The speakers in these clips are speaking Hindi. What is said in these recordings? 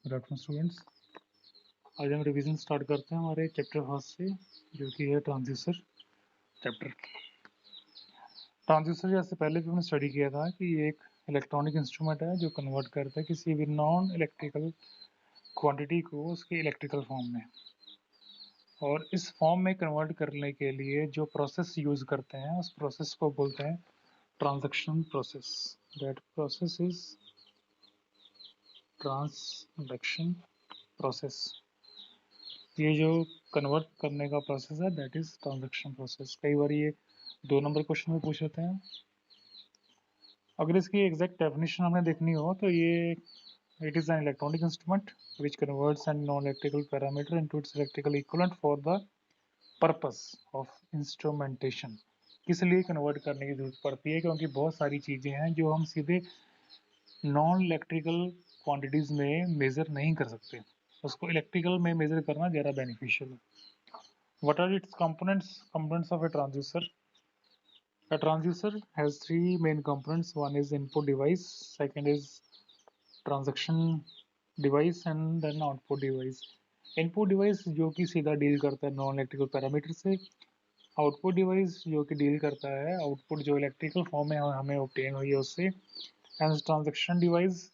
Good afternoon students. आज हम रिवीजन स्टार्ट करते हैं हमारे चैप्टर फर्स्ट से, जो कि है ट्रांसड्यूसर चैप्टर। ट्रांसड्यूसर जैसे पहले भी हमने स्टडी किया था कि ये एक इलेक्ट्रॉनिक इंस्ट्रूमेंट है जो कन्वर्ट करता है किसी भी नॉन इलेक्ट्रिकल क्वांटिटी को उसके इलेक्ट्रिकल फॉर्म में। और इस फॉर्म में कन्वर्ट करने के लिए जो प्रोसेस यूज करते हैं उस प्रोसेस को बोलते हैं transaction process. That process is transaction process. ये जो कन्वर्ट करने का प्रोसेस है दैट इज ट्रांजैक्शन प्रोसेस। कई बार ये 2 नंबर क्वेश्चन में पूछ लेते हैं। अगर इसकी एग्जैक्ट डेफिनेशन हमें देखनी हो तो ये it is an electronic instrument which converts an non-electrical parameter into its electrical equivalent for the purpose of instrumentation। किस लिए कन्वर्ट करने की जरूरत पड़ती है? क्योंकि बहुत सारी चीजें हैं जो हम सीधे नॉन इलेक्ट्रिकल क्वांटिटीज में मेजर नहीं कर सकते, उसको इलेक्ट्रिकल में मेजर करना ज़्यादा बेनिफिशियल है। What are its components? Components of a transducer. A transducer has 3 main components. One is input device, second is transaction device, and then output device. Input device जो कि सीधा डील करता है नॉन इलेक्ट्रिकल पैरामीटर से, आउटपुट डिवाइस जो कि डील करता है आउटपुट जो इलेक्ट्रिकल फॉर्म में हमें ऑब्टेन हुई है उससे, एंड ट्रांजैक्शन डिवाइस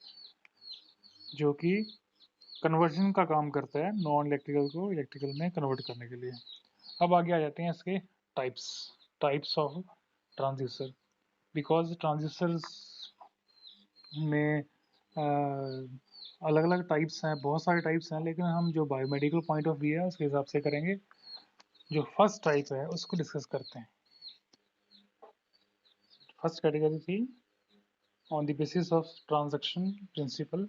जो कि कन्वर्जन का काम करता है नॉन इलेक्ट्रिकल को इलेक्ट्रिकल में कन्वर्ट करने के लिए। अब आगे आ जाते हैं इसके types of transducer. Because transducers में अलग अलग टाइप्स हैं, बहुत सारे टाइप्स हैं, लेकिन हम जो बायोमेडिकल पॉइंट ऑफ व्यू है उसके हिसाब से करेंगे। जो फर्स्ट टाइप है उसको डिस्कस करते हैं। फर्स्ट कैटेगरी थी on the basis of transaction principle,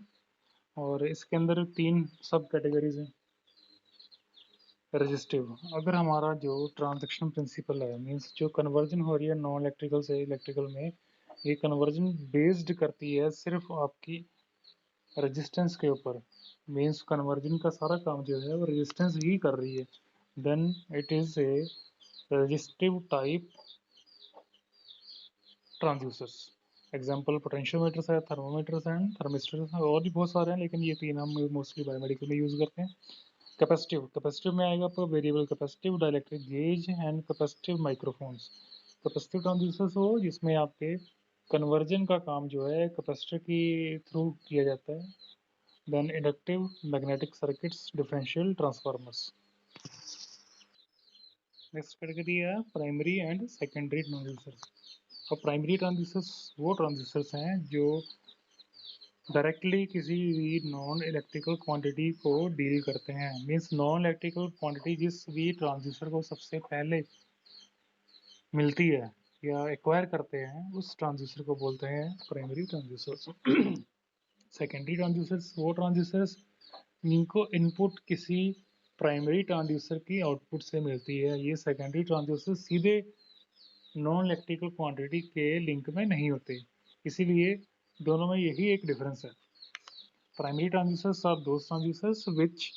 और इसके अंदर 3 सब कैटेगरीज हैं। रजिस्टिव, अगर हमारा जो ट्रांजैक्शन प्रिंसिपल है मीन्स जो कन्वर्जन हो रही है नॉन इलेक्ट्रिकल से इलेक्ट्रिकल में, ये कन्वर्जन बेस्ड करती है सिर्फ आपकी रेजिस्टेंस के ऊपर, मीन्स कन्वर्जन का सारा काम जो है वो रेजिस्टेंस ही कर रही है, then it is a resistive type transducers. Example potentiometers है, थर्मोमीटर्स एंड थर्मिस्टर्स, और भी बहुत सारे हैं लेकिन ये 3 हम मोस्टली बायोमेडिकल में यूज करते हैं। कैपेसिटिव में आएगा आपको variable capacitive, dielectric gauge and capacitive microphones. Capacitive transducers हो जिसमें आपके कन्वर्जन का काम जो है कैपेसिटर के थ्रू किया जाता है। Then inductive magnetic circuits, differential transformers. Next category है प्राइमरी एंड सेकेंडरी ट्रांसड्यूसर्स। और प्राइमरी ट्रांसड्यूसर्स वो ट्रांसड्यूसर्स हैं जो डायरेक्टली किसी भी नॉन इलेक्ट्रिकल क्वांटिटी को डील करते हैं, मीन्स नॉन इलेक्ट्रिकल क्वांटिटी जिस भी ट्रांसड्यूसर को सबसे पहले मिलती है या एक्वायर करते हैं उस ट्रांसड्यूसर को बोलते हैं प्राइमरी ट्रांसड्यूसर्स। सेकेंडरी ट्रांसड्यूसर्स वो ट्रांसड्यूसर्स जिनको इनपुट किसी प्राइमरी ट्रांसड्यूसर की आउटपुट से मिलती है। ये सेकेंडरी ट्रांसड्यूसर सीधे नॉन इलेक्ट्रिकल क्वांटिटी के लिंक में नहीं होते, इसीलिए दोनों में यही एक डिफरेंस है। Primary transistors are those transistors which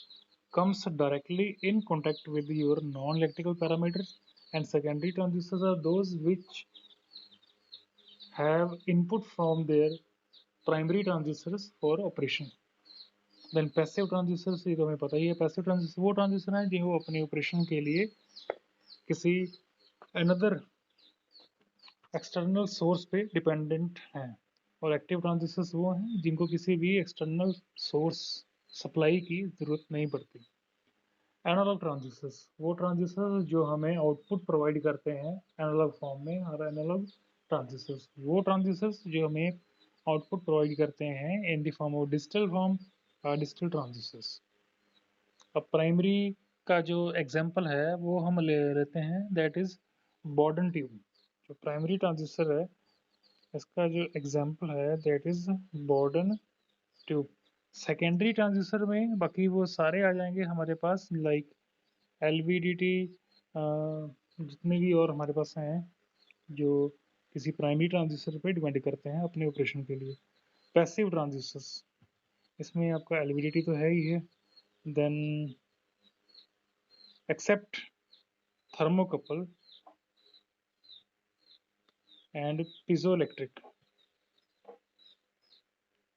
comes directly in contact with your non-electrical parameters, and secondary transistors are those which have input from their primary transistors for operation. Then passive transistors, ये तो हमें पता ही है, passive transistor वो ट्रांजिस्टर हैं जो अपने ऑपरेशन के लिए किसी another एक्सटर्नल सोर्स पे डिपेंडेंट हैं, और एक्टिव ट्रांजिस्टर्स वो हैं जिनको किसी भी एक्सटर्नल सोर्स सप्लाई की जरूरत नहीं पड़ती। एनालॉग ट्रांजिस्टर्स वो ट्रांजिस्टर्स जो हमें आउटपुट प्रोवाइड करते हैं एनालॉग फॉर्म में, और एनालॉग ट्रांजिस्टर्स वो ट्रांजिस्टर्स जो हमें आउटपुट प्रोवाइड करते हैं in the form of digital form, digital transistors. अब प्राइमरी का जो एग्जांपल है वो हम ले लेते हैं, दैट इज बॉर्डन ट्यूब। जो प्राइमरी ट्रांजिस्टर है इसका जो एग्जांपल है that is Bourdon tube. Secondary transistor में बाकी वो सारे आ जाएंगे हमारे पास, लाइक एलवीडीटी, जितने भी और हमारे पास हैं जो किसी प्राइमरी ट्रांजिस्टर पे डिपेंड करते हैं अपने ऑपरेशन के लिए। पैसिव ट्रांजिस्टर्स, इसमें आपका एलवीडीटी तो है ही है, then except thermocouple and piezoelectric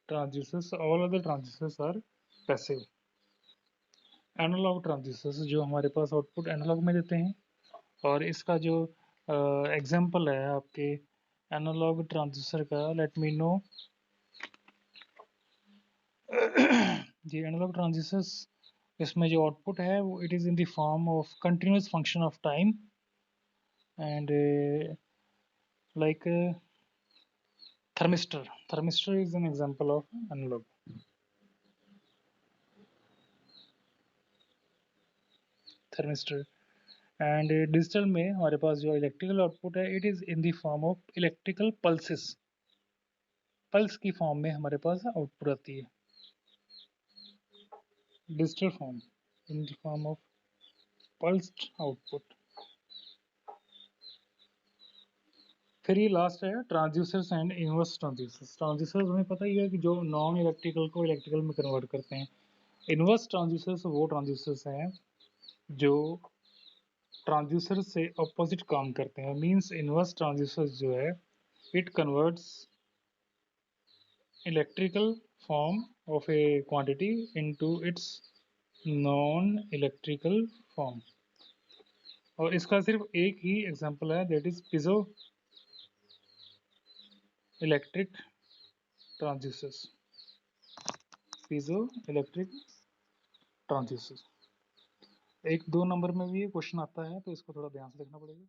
transistors, all other transistors are passive. Analog transistors जो हमारे पास आउटपुट एनालॉग में देते हैं, और इसका जो एग्जांपल है आपके एनालॉग ट्रांजिस्टर का, लेट मी नो। जी एनालॉग ट्रांजिस्टर्स, इसमें जो आउटपुट है वो it is in the form of continuous function of time and like thermistor is an example of analog. Thermistor and digital में हमारे पास जो इलेक्ट्रिकल आउटपुट है it is in the form of electrical pulses, pulse की फॉर्म में हमारे पास आउटपुट आती है, digital form in the form of pulsed output. फिर ये लास्ट है transducers and inverse transducers. Transducers हमें पता ही है कि जो नॉन इलेक्ट्रिकल को इलेक्ट्रिकल में कन्वर्ट करते हैं। इनवर्स ट्रांसड्यूसर्स वो ट्रांसड्यूसर्स हैं जो ट्रांसड्यूसर से अपोजिट काम करते हैं। मींस इनवर्स ट्रांसड्यूसर जो है it converts electrical form of A quantity into its non electrical form. और इसका सिर्फ एक ही एग्जांपल है, that is piezo electric transducers. Piezo electric transducers. एक दो नंबर में भी क्वेश्चन आता है, तो इसको थोड़ा ध्यान से देखना पड़ेगा।